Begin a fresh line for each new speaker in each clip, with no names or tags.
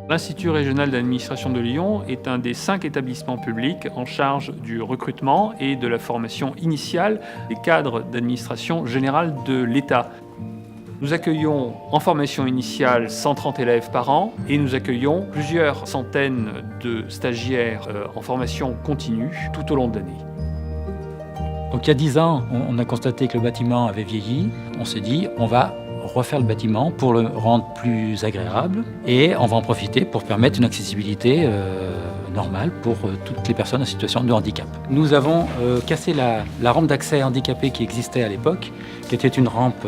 L'Institut régional d'administration de Lyon est un des 5 établissements publics en charge du recrutement et de la formation initiale des cadres d'administration générale de l'État. Nous accueillons en formation initiale 130 élèves par an et nous accueillons plusieurs centaines de stagiaires en formation continue tout au long de l'année.
Donc il y a 10 ans, on a constaté que le bâtiment avait vieilli. On s'est dit, on va refaire le bâtiment pour le rendre plus agréable et on va en profiter pour permettre une accessibilité normale pour toutes les personnes en situation de handicap. Nous avons cassé la rampe d'accès handicapé qui existait à l'époque, qui était une rampe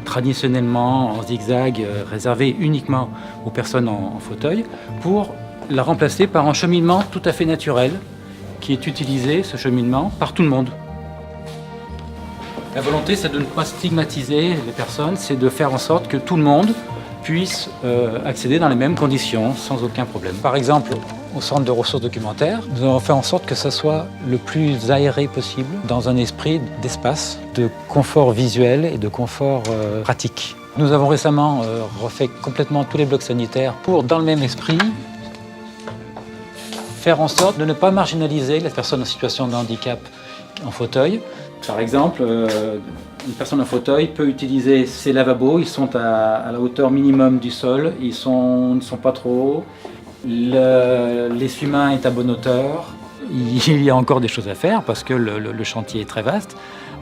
traditionnellement en zigzag réservée uniquement aux personnes en fauteuil, pour la remplacer par un cheminement tout à fait naturel qui est utilisé, ce cheminement, par tout le monde. La volonté, c'est de ne pas stigmatiser les personnes, c'est de faire en sorte que tout le monde puisse accéder dans les mêmes conditions, sans aucun problème. Par exemple, au centre de ressources documentaires, nous avons fait en sorte que ça soit le plus aéré possible, dans un esprit d'espace, de confort visuel et de confort pratique. Nous avons récemment refait complètement tous les blocs sanitaires pour, dans le même esprit, faire en sorte de ne pas marginaliser les personnes en situation de handicap en fauteuil. Par exemple, une personne en fauteuil peut utiliser ses lavabos, ils sont à la hauteur minimum du sol, ils ne sont pas trop hauts, l'essuie-main est à bonne hauteur. Il y a encore des choses à faire parce que le chantier est très vaste.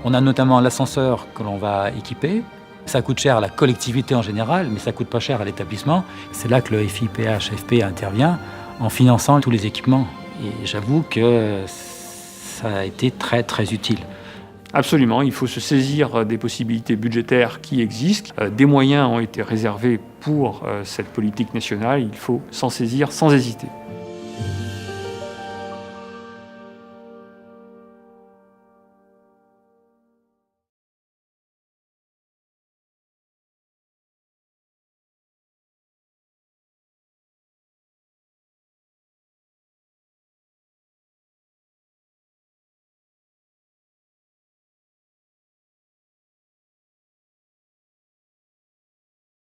On a notamment l'ascenseur que l'on va équiper. Ça coûte cher à la collectivité en général, mais ça ne coûte pas cher à l'établissement. C'est là que le FIPH-FP intervient en finançant tous les équipements. Et j'avoue que ça a été très très utile.
Absolument, il faut se saisir des possibilités budgétaires qui existent. Des moyens ont été réservés pour cette politique nationale, il faut s'en saisir sans hésiter.